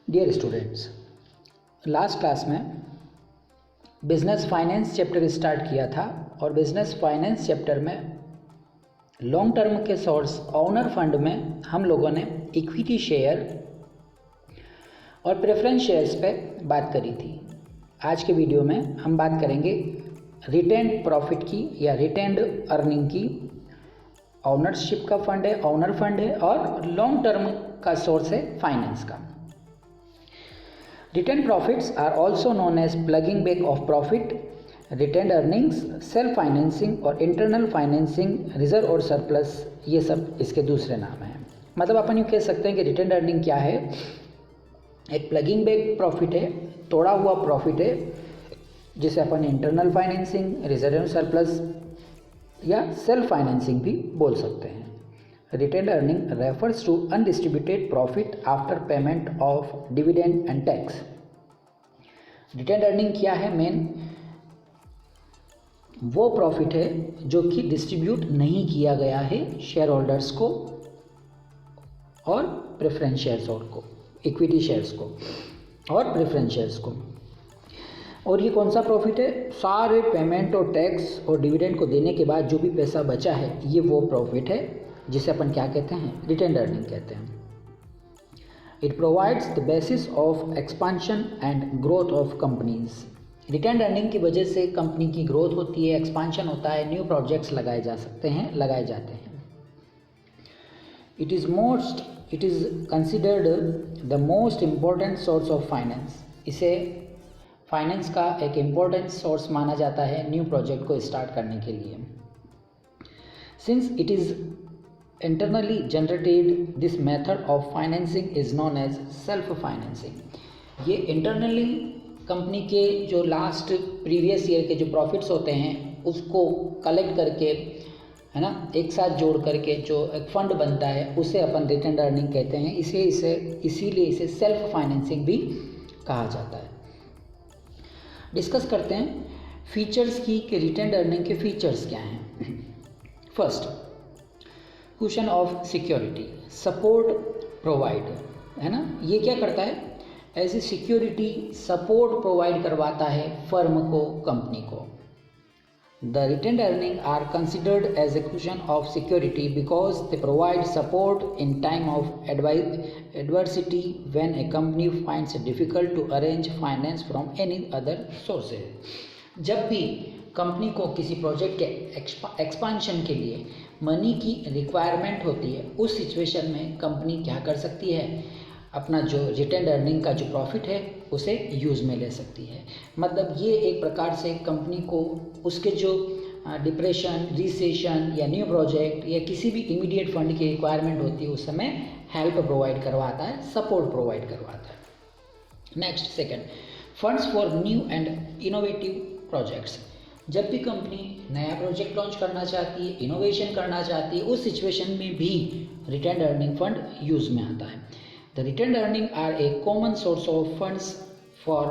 Dear students, last class में business finance chapter start किया था और बिजनेस फाइनेंस चैप्टर में लॉन्ग टर्म के सोर्स ओनर फंड में हम लोगों ने इक्विटी शेयर और प्रेफरेंस शेयर्स पे बात करी थी। आज के वीडियो में हम बात करेंगे रिटेन्ड प्रॉफिट की या रिटेन्ड अर्निंग की। ओनरशिप का फंड है, ओनर फंड है और लॉन्ग टर्म का सोर्स है फाइनेंस का। Retained profits are also known as plugging back of profit, retained earnings, self financing और internal financing, रिजर्व और सरप्लस, ये सब इसके दूसरे नाम हैं। मतलब अपन यूँ कह सकते हैं कि रिटेन्ड अर्निंग क्या है, एक प्लगिंग बैक प्रॉफिट है, तोड़ा हुआ प्रॉफिट है जिसे अपन इंटरनल फाइनेंसिंग, रिजर्व और सरप्लस या सेल्फ फाइनेंसिंग भी बोल सकते हैं। Retained earning refers to undistributed profit after payment of dividend and tax. Retained earning क्या है? मेन वो प्रॉफिट है जो कि डिस्ट्रीब्यूट नहीं किया गया है शेयर होल्डर्स को और प्रेफरेंस शेयर्स को, इक्विटी शेयर्स को और प्रेफरेंस शेयर्स को। और ये कौन सा प्रॉफिट है? सारे पेमेंट और टैक्स और डिविडेंड को देने के बाद जो भी पैसा बचा है, ये वो प्रॉफिट है जिसे अपन क्या कहते हैं? रिटेन्ड अर्निंग कहते हैं। It provides the basis of expansion and growth of companies. Retained earning की वजह से कंपनी की ग्रोथ होती है, एक्सपांशन होता है, न्यू प्रोजेक्ट्स लगाए जाते हैं। It is considered the most important source of finance. इसे फाइनेंस का एक इम्पॉर्टेंट सोर्स माना जाता है न्यू प्रोजेक्ट को स्टार्ट करने के लिए। Since it is internally generated, this method of financing is known as self financing. ये इंटरनली कंपनी के जो लास्ट प्रीवियस ईयर के जो प्रॉफिट्स होते हैं उसको कलेक्ट करके, है ना, एक साथ जोड़ करके जो एक फंड बनता है उसे अपन रिटेन्ड अर्निंग कहते हैं। इसीलिए इसे सेल्फ फाइनेंसिंग भी कहा जाता है। डिस्कस करते हैं फीचर्स की कि रिटेन्ड अर्निंग के फीचर्स क्या हैं। First, question of security, support provide, है ना। ये क्या करता है? As a security support provide करवाता है फर्म को, कंपनी को। The retained earning are considered as a question of security because they provide support in time of adversity when a company finds it difficult to arrange finance from any other sources. जब भी company को किसी project के expansion के लिए money की requirement होती है, उस सिचुएशन में कंपनी क्या कर सकती है? अपना जो रिटेन्ड अर्निंग का जो प्रॉफिट है उसे यूज़ में ले सकती है। मतलब ये एक प्रकार से कंपनी को उसके जो डिप्रेशन, रिसेशन या न्यू प्रोजेक्ट या किसी भी इमीडिएट फंड की रिक्वायरमेंट होती है उस समय हेल्प प्रोवाइड करवाता है, सपोर्ट प्रोवाइड करवाता है। Next, second, funds for new and innovative projects. जब भी कंपनी नया प्रोजेक्ट लॉन्च करना चाहती है, इनोवेशन करना चाहती है, उस सिचुएशन में भी रिटेन्ड अर्निंग फंड यूज में आता है। The retained earning are a common source of funds for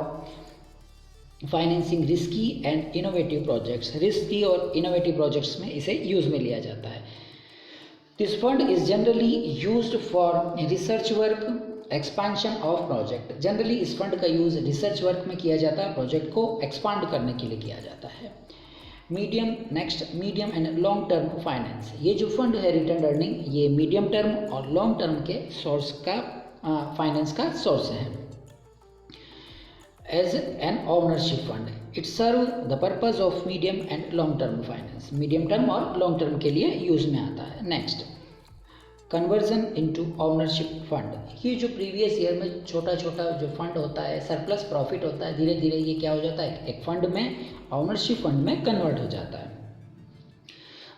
financing risky and innovative projects. Risky और इनोवेटिव प्रोजेक्ट्स में इसे यूज में लिया जाता है। This fund is generally used for research work, expansion of project. Generally इस fund का use research work में किया जाता है, प्रोजेक्ट को एक्सपांड करने के लिए किया जाता है। Medium and long term finance. ये जो फंड है रिटेन्ड अर्निंग, ये मीडियम टर्म और लॉन्ग टर्म के सोर्स का फाइनेंस का सोर्स है। As an ownership fund, it serve the purpose of medium and long term finance. Medium term और लॉन्ग टर्म के लिए यूज में आता है। Next, conversion into ownership fund. ये जो प्रीवियस ईयर में छोटा छोटा जो फंड होता है, सरप्लस प्रॉफिट होता है, धीरे धीरे ये क्या हो जाता है? एक फंड में, ओनरशिप फंड में कन्वर्ट हो जाता है।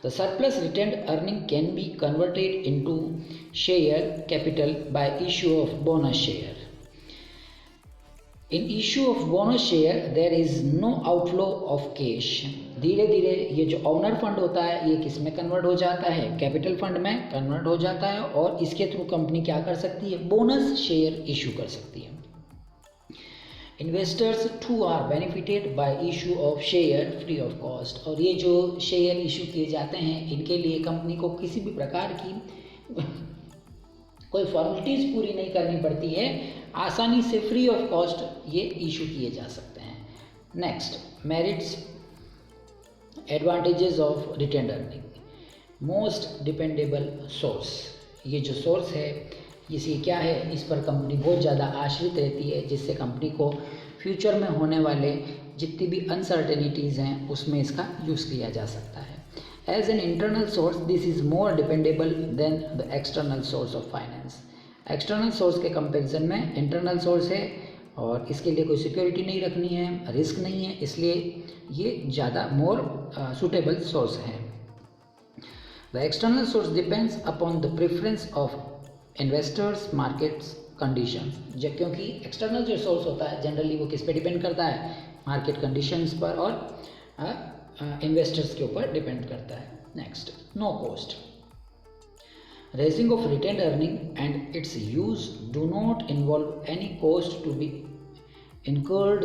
The surplus retained earning can be converted into share capital by issue of bonus share. In issue of bonus share there is no outflow of cash. धीरे धीरे ये जो ओनर फंड होता है ये किस में कन्वर्ट हो जाता है? कैपिटल फंड में कन्वर्ट हो जाता है और इसके थ्रू कंपनी क्या कर सकती है? बोनस शेयर इशू कर सकती है। Investors too are benefited by issue of share free of cost. और ये जो शेयर इशू किए जाते हैं इनके लिए कंपनी को किसी भी प्रकार की कोई फॉर्मेलिटीज़ पूरी नहीं करनी पड़ती है, आसानी से फ्री ऑफ कॉस्ट ये इशू किए जा सकते हैं। Next, merits advantages of retained earning. Most dependable source, ये जो सोर्स है इसी क्या है, इस पर कंपनी बहुत ज़्यादा आश्रित रहती है, जिससे कंपनी को फ्यूचर में होने वाले जितनी भी अनसर्टेनिटीज़ हैं उसमें इसका यूज़ किया जा सकता है। As an internal source this is more dependable than the external source of finance. External source के कंपेरिजन में इंटरनल सोर्स है और इसके लिए कोई सिक्योरिटी नहीं रखनी है, रिस्क नहीं है, इसलिए ये ज़्यादा मोर सुटेबल सोर्स है। The external source depends upon the preference of investors, markets, conditions. जब क्योंकि एक्सटर्नल जो सोर्स होता है जनरली वो किस पे डिपेंड करता है, मार्केट कंडीशंस पर और इन्वेस्टर्स के ऊपर डिपेंड करता है। Next, no cost. Raising of retained earning and its use do not involve any cost to be incurred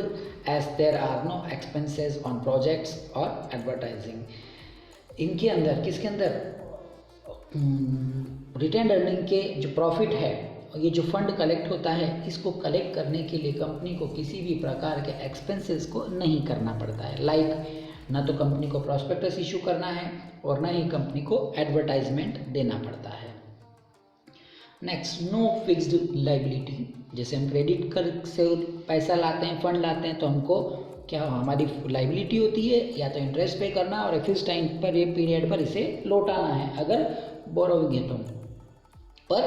as there are no expenses on projects or advertising। इनके अंदर किसके अंदर रिटेन्ड अर्निंग के जो प्रॉफिट है, ये जो फंड कलेक्ट होता है, इसको कलेक्ट करने के लिए कंपनी को किसी भी प्रकार के एक्सपेंसेस को नहीं करना पड़ता है। लाइक ना तो कंपनी को प्रॉस्पेक्टस इशू करना है और ना ही कंपनी को एडवर्टाइजमेंट देना पड़ता है। Next, no fixed liability. जैसे हम क्रेडिट कार्ड से पैसा लाते हैं, फंड लाते हैं, तो हमको क्या हमारी लाइबिलिटी होती है, या तो इंटरेस्ट पे करना और फिक्स टाइम पर, ये पीरियड पर इसे लौटाना है अगर बोरोइंग है तो। पर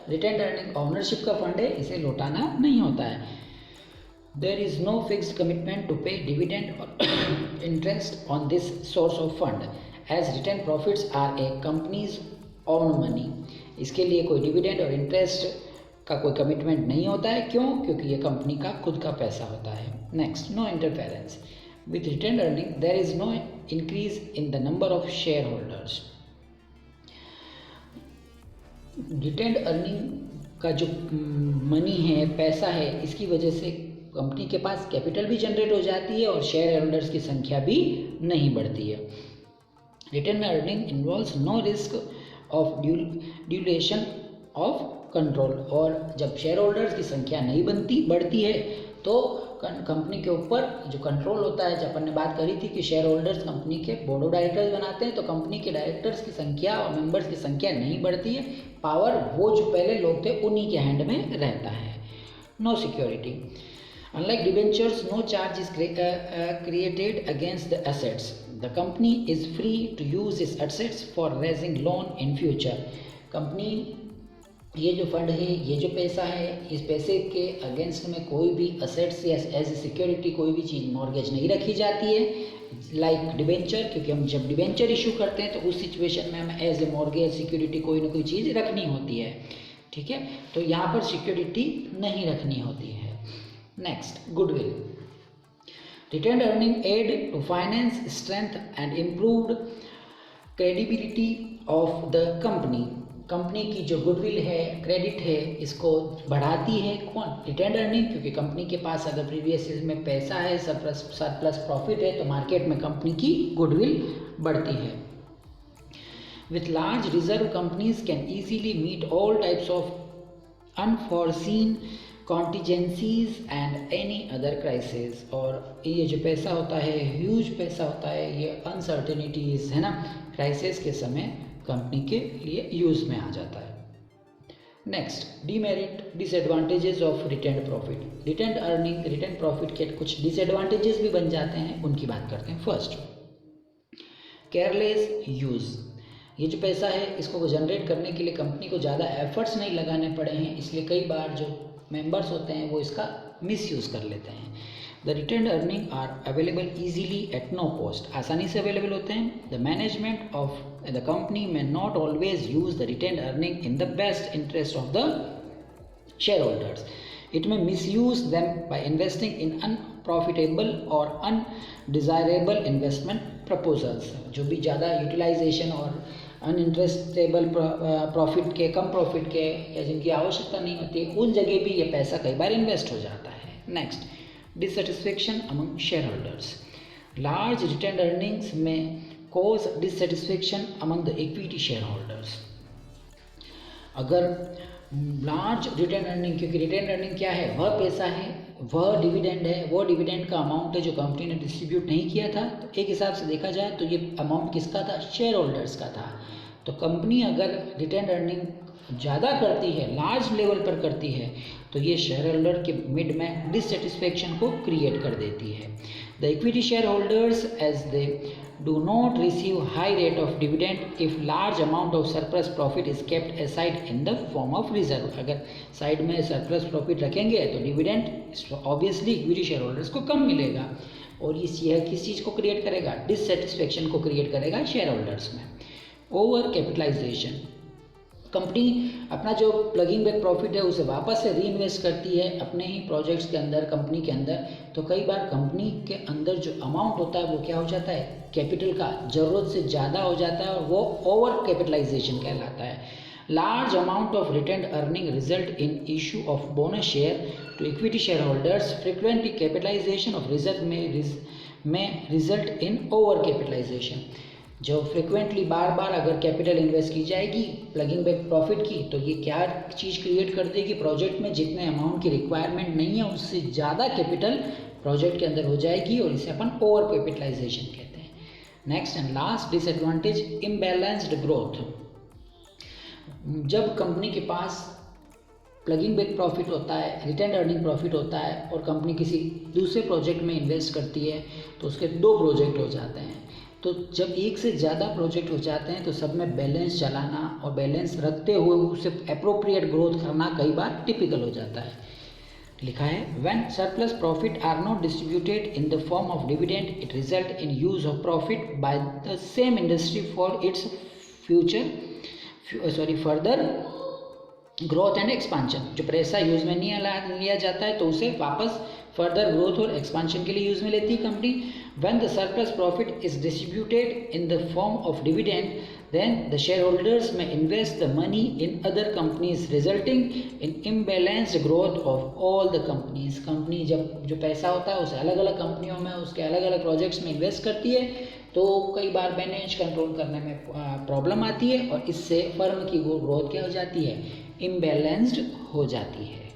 रिटेन्ड अर्निंग ओनरशिप का फंड है, इसे लौटाना नहीं होता है। There is no fixed commitment to pay dividend और interest on this source of fund as retained profits are a company's own money. इसके लिए कोई डिविडेंड और इंटरेस्ट का कोई कमिटमेंट नहीं होता है। क्यों? क्योंकि ये कंपनी का खुद का पैसा होता है। Next, no interference with retained earning. There is no increase in the number of share holders. Retained earning का जो मनी है, पैसा है, इसकी वजह से कंपनी के पास कैपिटल भी जनरेट हो जाती है और शेयर होल्डर्स की संख्या भी नहीं बढ़ती है। Retained earning involves no risk of duration of control. और जब शेयर होल्डर्स की संख्या नहीं बढ़ती है तो कंपनी के ऊपर जो कंट्रोल होता है, जब अपन ने बात करी थी कि शेयर होल्डर्स कंपनी के बोर्ड ऑफ डायरेक्टर्स बनाते हैं, तो कंपनी के डायरेक्टर्स की संख्या और मेंबर्स की संख्या नहीं बढ़ती है, पावर वो जो पहले लोग थे उन्हीं के हैंड में रहता है। No security. Unlike debentures, no charge is created against the assets. The company is free to use its assets for raising loan in future. Company ये जो फंड है, ये जो पैसा है, इस पैसे के अगेंस्ट में कोई भी असेट्स या एज ए सिक्योरिटी कोई भी चीज़ मॉर्गेज नहीं रखी जाती है। लाइक डिबेंचर, क्योंकि हम जब डिबेंचर इशू करते हैं तो उस सिचुएशन में हमें एज ए मॉर्गेज सिक्योरिटी कोई ना कोई चीज़ रखनी होती है, ठीक है, तो यहाँ पर सिक्योरिटी नहीं रखनी होती है। Next, goodwill. Retained earning add to finance strength and improved credibility of the company. Company की जो गुडविल है, क्रेडिट है, इसको बढ़ाती है। कौन? रिटेन्ड अर्निंग, क्योंकि कंपनी के पास अगर प्रीवियस ईयर में पैसा है, सरप्लस प्रॉफिट है, तो मार्केट में कंपनी की गुडविल बढ़ती है। With large reserve companies can easily meet all types of unforeseen contingencies and any other crisis. और ये जो पैसा होता है, ह्यूज पैसा होता है, ये अनसर्टेनिटीज़ है ना, क्राइसिस के समय कंपनी के लिए यूज़ में आ जाता है। Next, demerit, disadvantages of retained profit. Retained earning, retained profit के कुछ डिसएडवांटेजेस भी बन जाते हैं, उनकी बात करते हैं। First, careless use. ये जो पैसा है, इसको जनरेट करने के लिए कंपनी को ज़्यादा एफर्ट्स नहीं लगाने पड़े हैं, इसलिए कई बार जो मेंबर्स होते हैं वो इसका मिसयूज़ कर लेते हैं। The retained earning are available easily at no cost. आसानी से अवेलेबल होते हैं। The management of the company may not always use the retained earning in the best interest of the shareholders. It may misuse them by investing in unprofitable और undesirable investment proposals. जो भी ज़्यादा utilisation और अनइंटरेस्टेबल profit के, कम profit के, या जिनकी आवश्यकता नहीं होती, उन जगह भी ये पैसा कई बार इन्वेस्ट हो जाता है। Next, dissatisfaction among share holders. Large retained earnings में cause dissatisfaction among the equity shareholders। अगर लार्ज रिटेन अर्निंग, क्योंकि रिटेन अर्निंग क्या है, वह पैसा है, वह डिविडेंड है, वो डिविडेंड का अमाउंट है जो कंपनी ने डिस्ट्रीब्यूट नहीं किया था। तो एक हिसाब से देखा जाए तो ये अमाउंट किसका था, शेयर होल्डर्स का था। तो कंपनी अगर रिटेन अर्निंग ज़्यादा करती है, लार्ज लेवल पर करती है, तो ये शेयर होल्डर के मिड में डिससेटिस्फेक्शन को क्रिएट कर देती है। The equity share holders as they do not receive high rate of dividend if large amount of surplus profit is kept aside in the form of reserve। अगर side में surplus profit रखेंगे तो dividend obviously equity share holders को कम मिलेगा, और यह किस चीज़ को क्रिएट करेगा, डिससेटिस्फेक्शन को क्रिएट करेगा शेयर होल्डर्स में। ओवर कैपिटलाइजेशन, कंपनी अपना जो प्लगिंग बैक प्रॉफिट है उसे वापस से री इन्वेस्ट करती है अपने ही प्रोजेक्ट्स के अंदर, कंपनी के अंदर। तो कई बार कंपनी के अंदर जो अमाउंट होता है वो क्या हो जाता है, कैपिटल का ज़रूरत से ज़्यादा हो जाता है, और वो ओवर कैपिटलाइजेशन कहलाता है। Large amount of retained earning result in issue of bonus share to equity share holders. Frequently capitalization of reserve में रिजल्ट इन ओवर कैपिटलाइजेशन। जो फ्रिक्वेंटली बार बार अगर कैपिटल इन्वेस्ट की जाएगी प्लगिंग बैक प्रॉफिट की, तो ये क्या चीज़ क्रिएट कर देगी, प्रोजेक्ट में जितने अमाउंट की रिक्वायरमेंट नहीं है उससे ज़्यादा कैपिटल प्रोजेक्ट के अंदर हो जाएगी, और इसे अपन ओवर कैपिटलाइजेशन कहते हैं। Next and last disadvantage, imbalanced growth. जब कंपनी के पास प्लगिंग बैक प्रॉफिट होता है, रिटेन अर्निंग प्रॉफिट होता है, और कंपनी किसी दूसरे प्रोजेक्ट में इन्वेस्ट करती है, तो उसके दो प्रोजेक्ट हो जाते हैं। तो जब एक से ज़्यादा प्रोजेक्ट हो जाते हैं तो सब में बैलेंस चलाना और बैलेंस रखते हुए उसे अप्रोप्रिएट ग्रोथ करना कई बार टिपिकल हो जाता है। लिखा है when surplus profit are not distributed in the form of dividend it result in use of profit by the same industry for its further growth and expansion. जो पैसा यूज में नहीं लिया जाता है तो उसे वापस फर्दर ग्रोथ और एक्सपांशन के लिए यूज में लेती है company. When the surplus profit is distributed in the form of dividend, then the shareholders may invest the money in other companies, resulting in imbalanced growth of all the companies। Company जब जो पैसा होता है उसे अलग अलग कंपनियों में उसके अलग अलग प्रोजेक्ट्स में इन्वेस्ट करती है, तो कई बार मैनेज कंट्रोल करने में प्रॉब्लम आती है, और इससे फर्म की ग्रोथ क्या हो जाती है, इम्बैलेंस्ड हो जाती है।